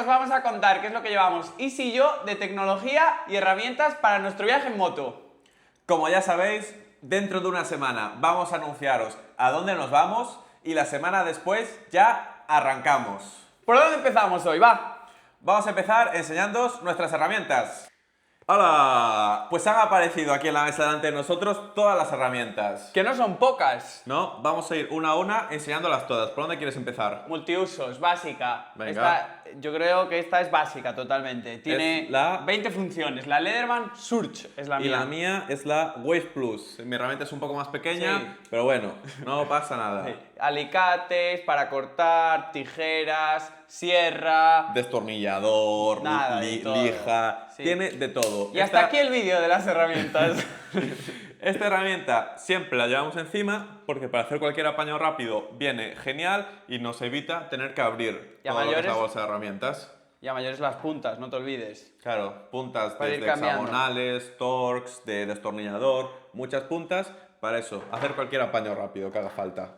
os vamos a contar qué es lo que llevamos Is y yo de tecnología y herramientas para nuestro viaje en moto. Como ya sabéis, dentro de una semana vamos a anunciaros a dónde nos vamos y la semana después ya arrancamos. ¿Por dónde empezamos hoy? Va. Vamos a empezar enseñándoos nuestras herramientas. ¡Hola! Pues han aparecido aquí en la mesa delante de nosotros todas las herramientas. Que no son pocas. ¿No? Vamos a ir una a una enseñándolas todas. ¿Por dónde quieres empezar? Multiusos, básica. Venga. Yo creo que esta es básica totalmente. Tiene Es la- 20 funciones. La Leatherman Surge es la mía. Y la mía es la Wave Plus. Mi herramienta es un poco más pequeña, Sí. pero bueno, no pasa nada. Sí. Alicates para cortar, tijeras, sierra. Destornillador, Nada de todo. lija, Sí. tiene de todo. Y hasta aquí el vídeo de las herramientas. Esta herramienta siempre la llevamos encima porque para hacer cualquier apaño rápido viene genial y nos evita tener que abrir Y a todo lo que es la mayores- bolsa de herramientas. Y a mayores las puntas, no te olvides. Claro, puntas Para ir desde cambiando. hexagonales, torx, de destornillador, muchas puntas para eso, hacer cualquier apaño rápido que haga falta.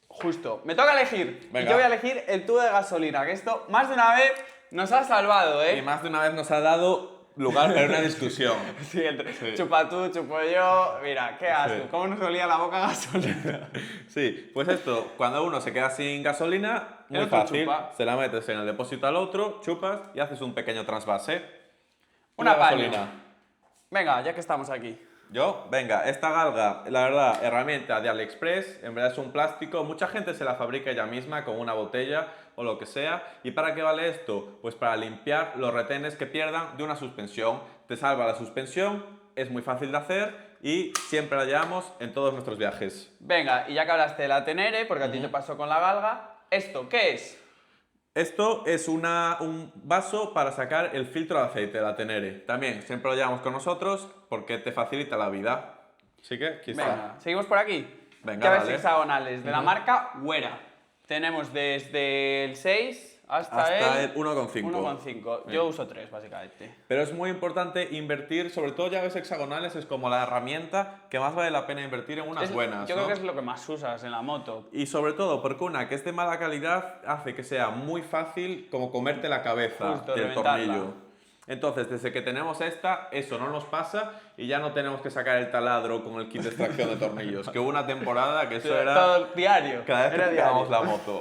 Justo. Me toca elegir. Venga. Y yo voy a elegir el tubo de gasolina, que esto más de una vez nos ha salvado, Y ¿eh? más de una vez nos ha dado lugar para una discusión. Sí, entre Sí. chupa tú, chupo yo. Mira, qué asco. Sí. ¿Cómo nos olía la boca a gasolina? Sí, pues esto, cuando uno se queda sin gasolina, El muy otro fácil, chupa. se la metes en el depósito al otro, chupas y haces un pequeño trasvase. Un Una apaño. gasolina. Venga, ya que estamos aquí. Yo, venga, esta galga, la verdad, herramienta de AliExpress, en verdad es un plástico, mucha gente se la fabrica ella misma con una botella o lo que sea. ¿Y para qué vale esto? Pues para limpiar los retenes que pierdan de una suspensión. Te salva la suspensión, es muy fácil de hacer y siempre la llevamos en todos nuestros viajes. Venga, y ya que hablaste de la Tenere, porque a ti te pasó con la galga, ¿esto qué es? Esto es un vaso para sacar el filtro de aceite de la Tenere. También siempre lo llevamos con nosotros porque te facilita la vida. Así que aquí está. Venga, ¿seguimos por aquí? Venga, Llaves dale. hexagonales de la marca Wera. Tenemos desde el 6 hasta el 1,5. 1,5. Yo uso 3, básicamente. Pero es muy importante invertir, sobre todo llaves hexagonales, es como la herramienta que más vale la pena invertir en unas buenas. Yo ¿no? creo que es lo que más usas en la moto. Y sobre todo porque una que es de mala calidad hace que sea muy fácil como comerte la cabeza Justo, del reventarla. tornillo. Entonces, desde que tenemos esta, eso no nos pasa y ya no tenemos que sacar el taladro con el kit de extracción de tornillos. Que hubo una temporada que eso era Todo diario. cada vez Era que tirábamos diario. la moto.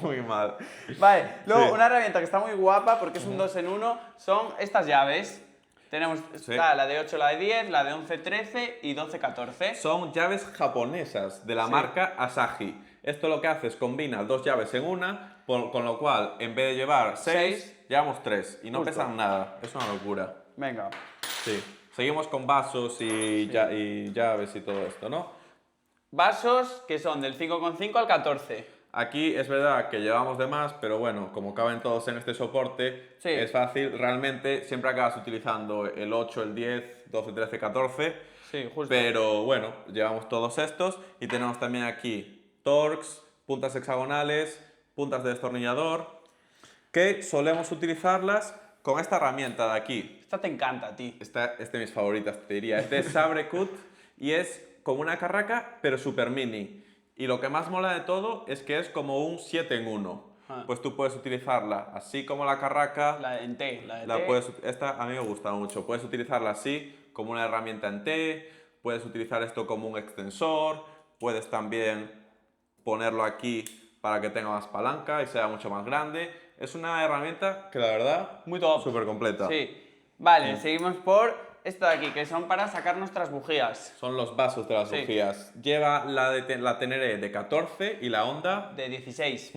Muy mal. Vale, luego Sí. una herramienta que está muy guapa porque es un 2 en 1 son estas llaves. Tenemos está la de 8, la de 10, la de 11, 13 y 12, 14. Son llaves japonesas de la Sí. marca Asahi. Esto lo que hace es combina dos llaves en una, con lo cual en vez de llevar 6, llevamos 3 y no Justo. pesan nada. Es una locura. Venga. Sí. Seguimos con vasos y llaves y todo esto, ¿no? Vasos que son del 5,5 al 14. Aquí es verdad que llevamos de más, pero bueno, como caben todos en este soporte, Sí. es fácil. Realmente siempre acabas utilizando el 8, el 10, 12, 13, 14. Sí, justo. Pero bueno, llevamos todos estos y tenemos también aquí torx, puntas hexagonales, puntas de destornillador, que solemos utilizarlas con esta herramienta de aquí. Esta te encanta a ti. Esta es de mis favoritas, te diría. Es de Sabre Cut y es como una carraca, pero super mini. Y lo que más mola de todo es que es como un 7 en 1. Ah. Pues tú puedes utilizarla así como la carraca. La en T. La de T. Esta a mí me gusta mucho. Puedes utilizarla así, como una herramienta en T. Puedes utilizar esto como un extensor. Puedes también ponerlo aquí para que tenga más palanca y sea mucho más grande. Es una herramienta que la verdad, Muy top. súper completa. Sí. Vale, seguimos por esto de aquí, que son para sacar nuestras bujías. Son los vasos de las Sí. bujías. Lleva la Tenere de 14 y la Honda. De 16.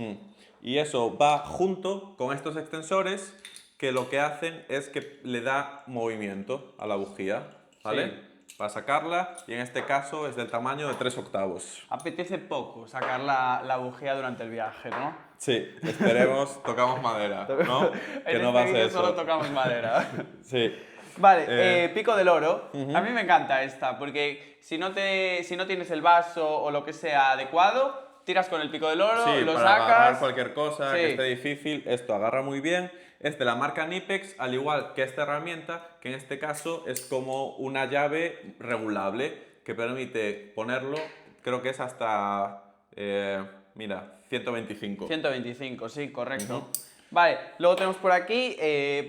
Y eso va junto con estos extensores que lo que hacen es que le da movimiento a la bujía, ¿vale? Sí. Para sacarla, y en este caso es del tamaño de 3 octavos. Apetece poco sacar la bujía durante el viaje, ¿no? Sí, esperemos, tocamos madera, ¿no? Que En no este va a ser vídeo eso. solo tocamos madera. Sí. Vale, pico del oro. A mí me encanta esta, porque si no tienes el vaso o lo que sea adecuado, tiras con el pico del oro, Sí, lo para agarrar sacas. cualquier cosa Sí. que esté difícil, esto agarra muy bien. Es de la marca Knipex, al igual que esta herramienta, que en este caso es como una llave regulable que permite ponerlo, creo que es hasta, mira, 125. 125, sí, correcto. Vale, luego tenemos por aquí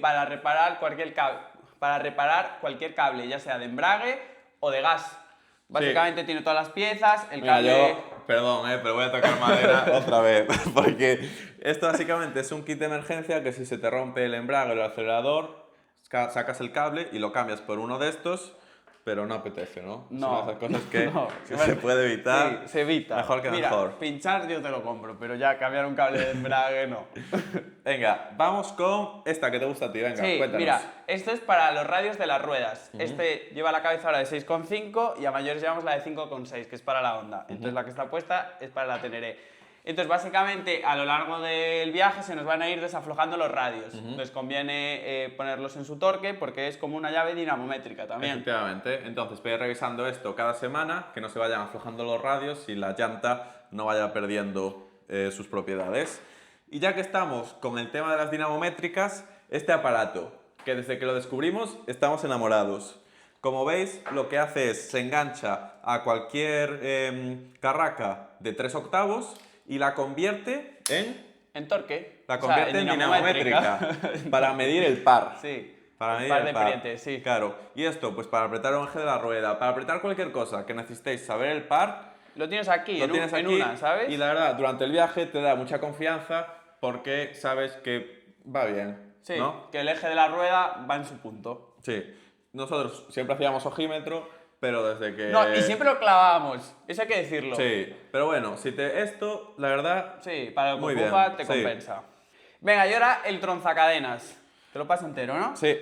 para reparar cualquier cable, ya sea de embrague o de gas. Básicamente tiene todas las piezas, el Mira, cable... perdón, pero voy a tocar madera otra vez, porque esto básicamente es un kit de emergencia que si se te rompe el embrague o el acelerador, sacas el cable y lo cambias por uno de estos, pero no apetece, ¿no? No. Son esas cosas que No, si bueno, se puede evitar, sí, se evita. mejor que Mira, mejor. pinchar yo te lo compro, pero ya cambiar un cable de embrague no. Venga, vamos con esta que te gusta a ti, venga, Sí, cuéntanos. mira, esto es para los radios de las ruedas. Este lleva la cabeza ahora de 6,5 y a mayores llevamos la de 5,6, que es para la Honda. Entonces la que está puesta es para la Teneré. Entonces básicamente a lo largo del viaje se nos van a ir desaflojando los radios. Entonces conviene ponerlos en su torque porque es como una llave dinamométrica también. Efectivamente, entonces voy revisando esto cada semana, que no se vayan aflojando los radios y la llanta no vaya perdiendo sus propiedades. Y ya que estamos con el tema de las dinamométricas, este aparato, que desde que lo descubrimos estamos enamorados. Como veis, lo que hace es, se engancha a cualquier carraca de 3 octavos y la convierte En torque. La o sea, convierte en dinamométrica para medir el par. Sí. Para el medir par el de par. pendientes, sí. Claro. Y esto, pues para apretar un eje de la rueda, para apretar cualquier cosa que necesitéis saber el par, Lo tienes aquí, lo tienes en aquí. una, ¿sabes? Y la verdad, durante el viaje te da mucha confianza porque sabes que va bien. Sí, ¿no? que el eje de la rueda va en su punto. Sí. Nosotros siempre hacíamos ojímetro, pero desde que... No, y siempre lo clavábamos, eso hay que decirlo. Sí, pero bueno, esto, la verdad... Sí, para el muy Cocufa bien, te sí. compensa. Venga, y ahora el tronzacadenas. Te lo paso entero, ¿no? Sí,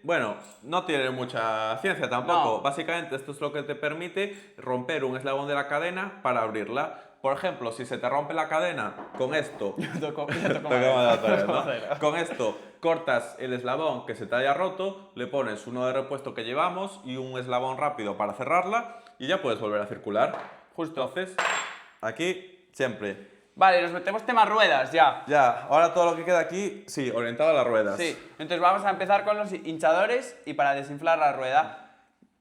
bueno, no tiene mucha ciencia tampoco. No. Básicamente esto es lo que te permite romper un eslabón de la cadena para abrirla. Por ejemplo, si se te rompe la cadena con esto, Ya toco Tocamos madera, otra vez, toco ¿no? madera. Con esto cortas el eslabón que se te haya roto, le pones uno de repuesto que llevamos y un eslabón rápido para cerrarla y ya puedes volver a circular. Justo. Entonces, aquí siempre. Vale, nos metemos tema ruedas ya. Ya, ahora todo lo que queda aquí, sí, orientado a las ruedas. Sí, entonces vamos a empezar con los hinchadores y para desinflar la rueda.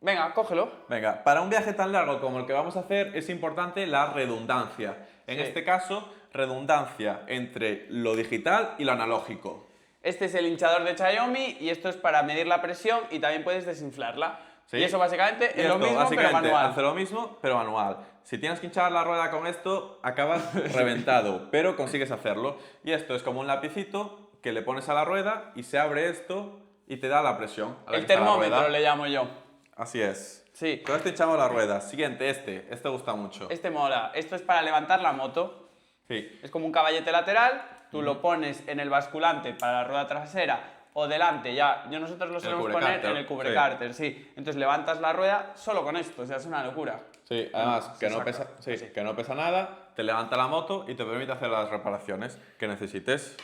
Venga, cógelo. Venga, para un viaje tan largo como el que vamos a hacer es importante la redundancia. En Sí. este caso, redundancia entre lo digital y lo analógico. Este es el hinchador de Xiaomi y esto es para medir la presión y también puedes desinflarla. ¿Sí? Y eso básicamente Y es lo esto, mismo, pero básicamente, manual. hace lo mismo, pero manual. Si tienes que hinchar la rueda con esto, acabas reventado, pero consigues hacerlo. Y esto es como un lapicito que le pones a la rueda y se abre esto y te da la presión. a la El que está la termómetro rueda. le llamo yo. Así es. Sí. Con esto hinchamos la rueda. Siguiente, este gusta mucho. Este mola. Esto es para levantar la moto. Sí. Es como un caballete lateral, tú lo pones en el basculante para la rueda trasera o delante, ya. Nosotros lo solemos poner cubrecárter, en el cubrecárter, sí. Entonces levantas la rueda solo con esto, o sea, es una locura. Sí, además Se saca, que no pesa nada, te levanta la moto y te permite hacer las reparaciones que necesites.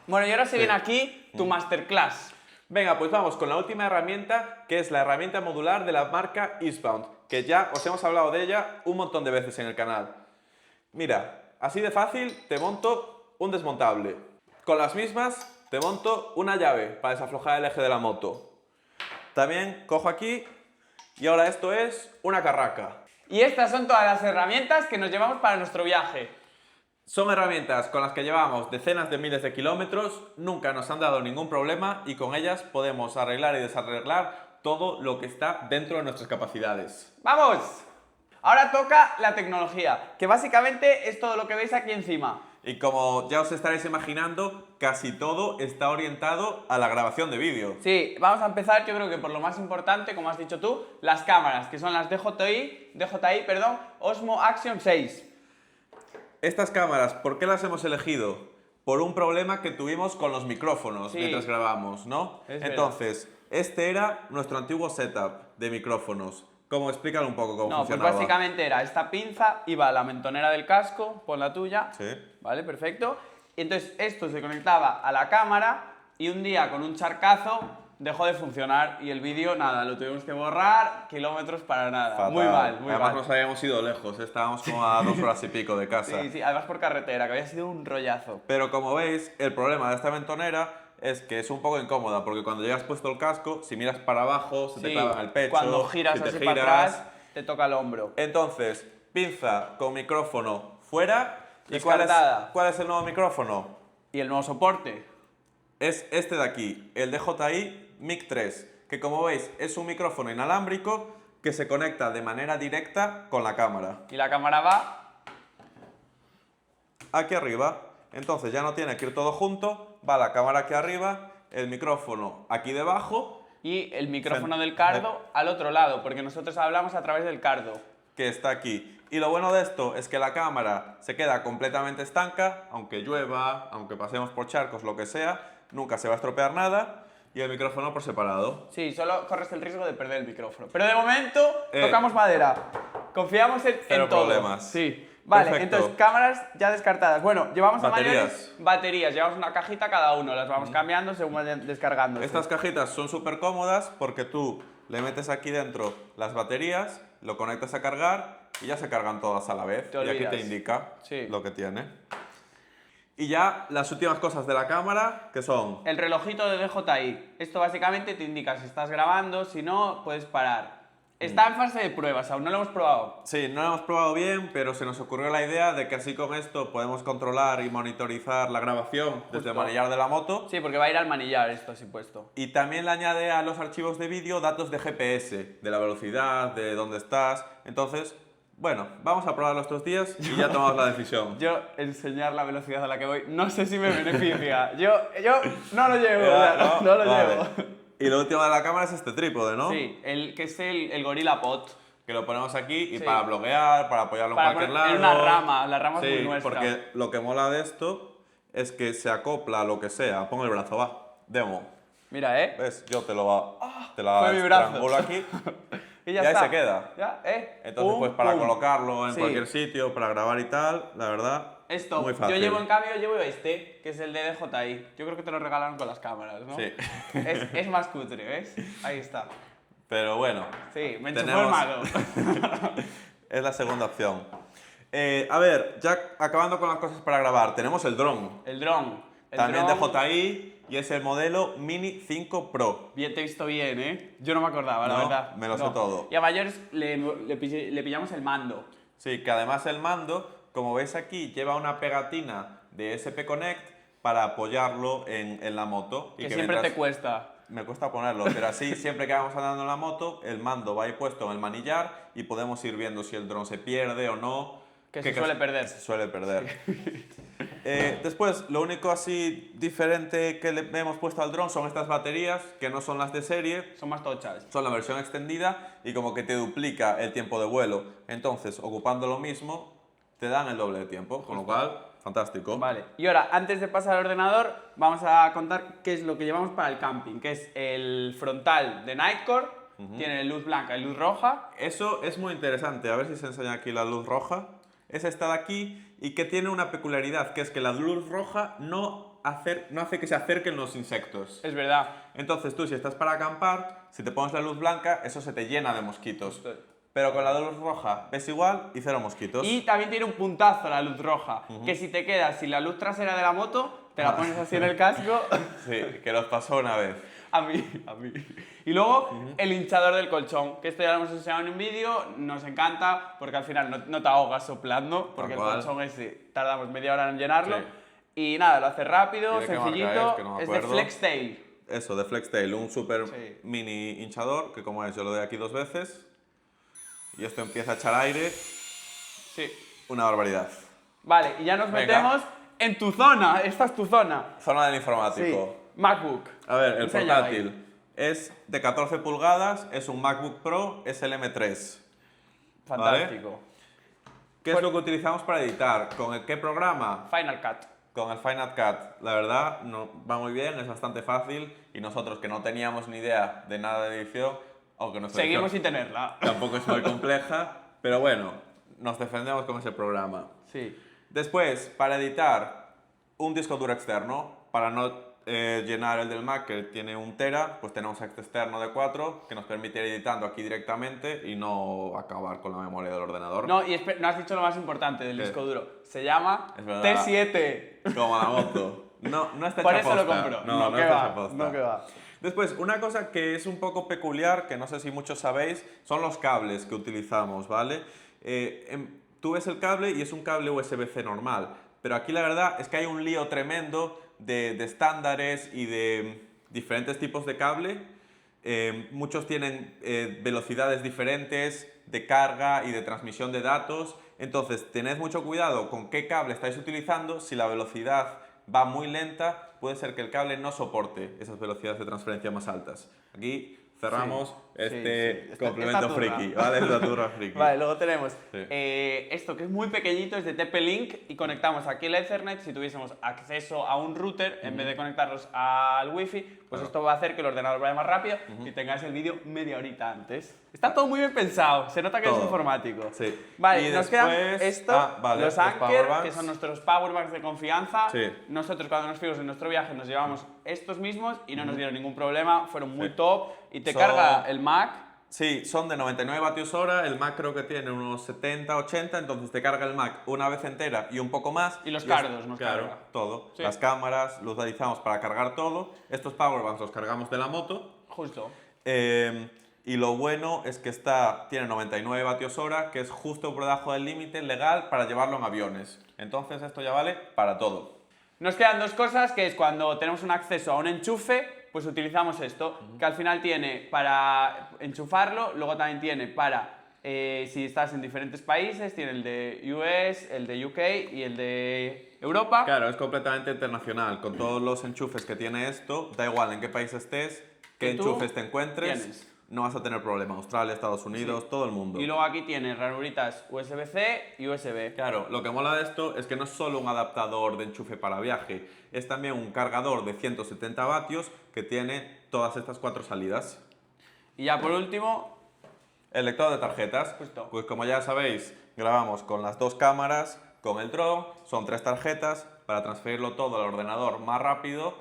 Bueno, y ahora se viene aquí tu masterclass. Venga, pues vamos con la última herramienta, que es la herramienta modular de la marca Eastbound, que ya os hemos hablado de ella un montón de veces en el canal. Mira, así de fácil te monto un desmontable. Con las mismas te monto una llave para desaflojar el eje de la moto. También cojo aquí y ahora esto es una carraca. Y estas son todas las herramientas que nos llevamos para nuestro viaje. Son herramientas con las que llevamos decenas de miles de kilómetros, nunca nos han dado ningún problema y con ellas podemos arreglar y desarreglar todo lo que está dentro de nuestras capacidades. ¡Vamos! Ahora toca la tecnología, que básicamente es todo lo que veis aquí encima. Y como ya os estaréis imaginando, casi todo está orientado a la grabación de vídeo. Sí, vamos a empezar yo creo que por lo más importante, como has dicho tú, las cámaras, que son las DJI, perdón, Osmo Action 6. Estas cámaras, ¿por qué las hemos elegido? Por un problema que tuvimos con los micrófonos Sí. mientras grabamos, ¿no? Es verdad. Entonces, este era nuestro antiguo setup de micrófonos. ¿Cómo? Explícalo un poco cómo No, pues funcionaba. básicamente era esta pinza, iba a la mentonera del casco, pon la tuya, Sí. ¿vale? Perfecto. Y entonces esto se conectaba a la cámara y un día con un charcazo dejó de funcionar y el vídeo, nada, lo tuvimos que borrar, kilómetros para nada. Fatal. Muy mal, muy Además mal. nos habíamos ido lejos, estábamos como a 2 horas y pico de casa. Sí, sí, además por carretera, que había sido un rollazo. Pero como veis, el problema de esta mentonera es que es un poco incómoda, porque cuando llevas puesto el casco, si miras para abajo, se te Sí, clava en el pecho. cuando giras si te así giras. para atrás, te toca el hombro. Entonces, pinza con micrófono fuera. ¿Y Descartada. cuál es el nuevo micrófono? ¿Y el nuevo soporte? Es este de aquí, el DJI Mic 3, que como veis es un micrófono inalámbrico que se conecta de manera directa con la cámara. Y la cámara va... Aquí arriba, entonces ya no tiene que ir todo junto, va la cámara aquí arriba, el micrófono aquí debajo, y el micrófono del cardo al otro lado, porque nosotros hablamos a través del cardo. que está aquí. Y lo bueno de esto es que la cámara se queda completamente estanca, aunque llueva, aunque pasemos por charcos, lo que sea, nunca se va a estropear nada, y el micrófono por separado. Sí, solo corres el riesgo de perder el micrófono. Pero de momento tocamos Eh, madera. Confiamos en cero todo. problemas. Sí. Vale, Perfecto. entonces cámaras ya descartadas. Bueno, llevamos a Baterías. mayores baterías, llevamos una cajita cada uno, las vamos cambiando según vayan descargando. Estas cajitas son súper cómodas porque tú le metes aquí dentro las baterías, lo conectas a cargar y ya se cargan todas a la vez. Te Y aquí olvidas. te indica Sí. lo que tiene. Y ya las últimas cosas de la cámara, que son... El relojito de DJI. Esto básicamente te indica si estás grabando, si no, puedes parar. Está en fase de pruebas, aún no lo hemos probado. Sí, no lo hemos probado bien, pero se nos ocurrió la idea de que así con esto podemos controlar y monitorizar la grabación desde el manillar de la moto. Sí, porque va a ir al manillar esto así puesto. Y también le añade a los archivos de vídeo datos de GPS, de la velocidad, de dónde estás. Entonces, bueno, vamos a probarlo estos días y ya tomamos la decisión. Yo enseñar la velocidad a la que voy, no sé si me beneficia. yo no lo llevo, Ya, no lo vale. llevo. Y lo último de la cámara es este trípode, ¿no? Sí, que es el Gorilla Pod. Que lo ponemos aquí y Sí. para bloguear, para apoyarlo Para en cualquier poner lado. en una rama, la rama es Sí, muy nuestra. porque lo que mola de esto es que se acopla a lo que sea. Pon el brazo, va. Demo. Mira, ¿Ves? Yo te lo va. Te la fue mi brazo. estrangulo aquí. Y y ahí está. se queda. Ya, Entonces, Pum, pues para pum. colocarlo en Sí. cualquier sitio, para grabar y tal, la verdad, Esto, muy fácil. yo llevo en cambio, llevo este, que es el de DJI. Yo creo que te lo regalaron con las cámaras, ¿no? Sí. Es más cutre, ¿ves? Ahí está. Pero bueno, Sí, me enchufó Tenemos- el malo. es la segunda opción. A ver, ya acabando con las cosas para grabar, tenemos el dron. El dron. El También dron, DJI y es el modelo Mini 5 Pro. Bien, te he visto bien, ¿eh? Yo no me acordaba, la No, verdad. me lo sé todo. Y a mayores le pillamos el mando. Sí, que además el mando, como veis aquí, lleva una pegatina de SP Connect para apoyarlo en la moto. Y Que siempre mientras- te cuesta. Me cuesta ponerlo, pero así siempre que vamos andando en la moto, el mando va ahí puesto en el manillar y podemos ir viendo si el dron se pierde o no. Que se suele perder. Se suele perder. Después, lo único así diferente que le hemos puesto al dron son estas baterías, que no son las de serie, Son más tochas. son la versión extendida y como que te duplica el tiempo de vuelo. Entonces, ocupando lo mismo, te dan el doble de tiempo, con lo cual, fantástico. Vale. Y ahora, antes de pasar al ordenador, vamos a contar qué es lo que llevamos para el camping, que es el frontal de Nightcore, tiene luz blanca y luz roja. Eso es muy interesante, a ver si se enseña aquí la luz roja. Es esta de aquí y que tiene una peculiaridad, que es que la luz roja no hace que se acerquen los insectos. Es verdad. Entonces tú, si estás para acampar, si te pones la luz blanca, eso se te llena de mosquitos. Pero con la luz roja ves igual y cero mosquitos. Y también tiene un puntazo la luz roja, que si te quedas sin la luz trasera de la moto, te la pones así en el casco. Sí, que los pasó una vez. A mí. Y luego el hinchador del colchón, que esto ya lo hemos enseñado en un vídeo, nos encanta porque al final no te ahogas soplando, porque el Tal cual. colchón ese tardamos media hora en llenarlo. Sí. Y nada, lo hace rápido, ¿Y de qué marca sencillito, es? Que no me es de acuerdo. FlexTail. Eso, de FlexTail, un super Sí. mini hinchador, que como es, yo lo doy aquí 2 veces. Y esto empieza a echar aire, Sí. una barbaridad. Vale, y ya nos Venga. metemos en tu zona, esta es tu zona. Zona del informático. MacBook. A ver, el Enséñalo portátil es de 14 pulgadas, es un MacBook Pro, es el M3. Fantástico. ¿Qué es lo que utilizamos para editar? ¿Con el qué programa? Final Cut. Con el Final Cut. La verdad, no, va muy bien, es bastante fácil y nosotros que no teníamos ni idea de nada de edición, aunque nuestra Seguimos edición sin tenerla. tampoco es muy compleja, pero bueno, nos defendemos con ese programa. Sí. Después, para editar, un disco duro externo, para no llenar el del Mac, que tiene 1 tera, pues tenemos este externo de 4, que nos permite ir editando aquí directamente y no acabar con la memoria del ordenador. No, y no has dicho lo más importante del ¿Qué? disco duro. Se llama Es verdad. T7. Como la moto. No está Por hecha eso lo posta. compro. No que está va. hecha posta. No que va. Después, una cosa que es un poco peculiar, que no sé si muchos sabéis, son los cables que utilizamos, ¿vale? Tú ves el cable y es un cable USB-C normal, pero aquí la verdad es que hay un lío tremendo de estándares y de diferentes tipos de cable. Muchos tienen velocidades diferentes de carga y de transmisión de datos. Entonces, tened mucho cuidado con qué cable estáis utilizando. Si la velocidad va muy lenta, puede ser que el cable no soporte esas velocidades de transferencia más altas. Aquí cerramos complemento friki, ¿vale? Esta turra friki. Vale, luego tenemos Sí. esto que es muy pequeñito, es de TP-Link y conectamos aquí el Ethernet. Si tuviésemos acceso a un router, en vez de conectarlos al wifi, pues esto va a hacer que el ordenador vaya más rápido y tengáis el vídeo media horita antes. Está todo muy bien pensado, se nota que Todo. es informático. Sí. Vale, Y nos quedan después- esto, vale, los los Anker, powerbanks. que son nuestros powerbanks de confianza. Sí. Nosotros cuando nos fuimos en nuestro viaje nos llevamos estos mismos y no nos dieron ningún problema, fueron muy top y te Son- carga el Mac. Sí, son de 99 vatios hora, el Mac creo que tiene unos 70, 80, entonces te carga el Mac una vez entera y un poco más. Y los es- cardos nos Claro, carga. todo. Sí. Las cámaras los utilizamos para cargar todo. Estos powerbanks los cargamos de la moto. Justo. Y lo bueno es que tiene 99 vatios hora, que es justo por debajo del límite legal para llevarlo en aviones. Entonces esto ya vale para todo. Nos quedan dos cosas, que es cuando tenemos un acceso a un enchufe, pues utilizamos esto, que al final tiene para enchufarlo, luego también tiene para, si estás en diferentes países, tiene el de US, el de UK y el de Europa. Claro, es completamente internacional. Con todos los enchufes que tiene esto, da igual en qué país estés, qué Que tú enchufes te encuentres, tienes. no vas a tener problema. Australia, Estados Unidos, todo el mundo. Y luego aquí tiene ranuritas USB-C y USB. Claro, lo que mola de esto es que no es solo un adaptador de enchufe para viaje, es también un cargador de 170 vatios que tiene todas estas 4 salidas. Y ya por último, El lector de tarjetas, Justo. pues como ya sabéis, grabamos con las 2 cámaras, con el dron, son 3 tarjetas, para transferirlo todo al ordenador más rápido.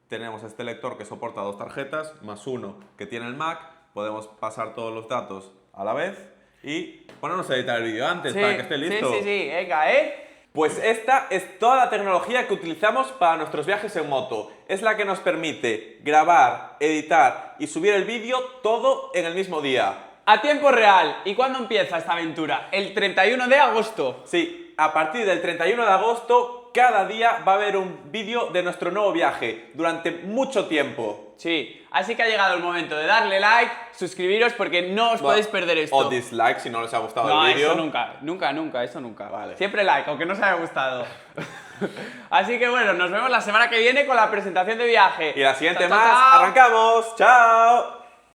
Tenemos este lector que soporta 2 tarjetas, más uno que tiene el Mac, podemos pasar todos los datos a la vez y ponernos a editar el vídeo antes para que esté listo. Sí, venga, Pues esta es toda la tecnología que utilizamos para nuestros viajes en moto. Es la que nos permite grabar, editar y subir el vídeo todo en el mismo día. A tiempo real. ¿Y cuándo empieza esta aventura? El 31 de agosto. Sí, a partir del 31 de agosto, cada día va a haber un vídeo de nuestro nuevo viaje durante mucho tiempo. Sí, así que ha llegado el momento de darle like, suscribiros porque no os podéis perder esto. O dislike si no les ha gustado No, el vídeo. eso nunca, eso nunca. Vale. Siempre like, aunque no os haya gustado. Así que bueno, nos vemos la semana que viene con la presentación de viaje. Y la siguiente Chao, chao, más, chao. arrancamos. ¡Chao!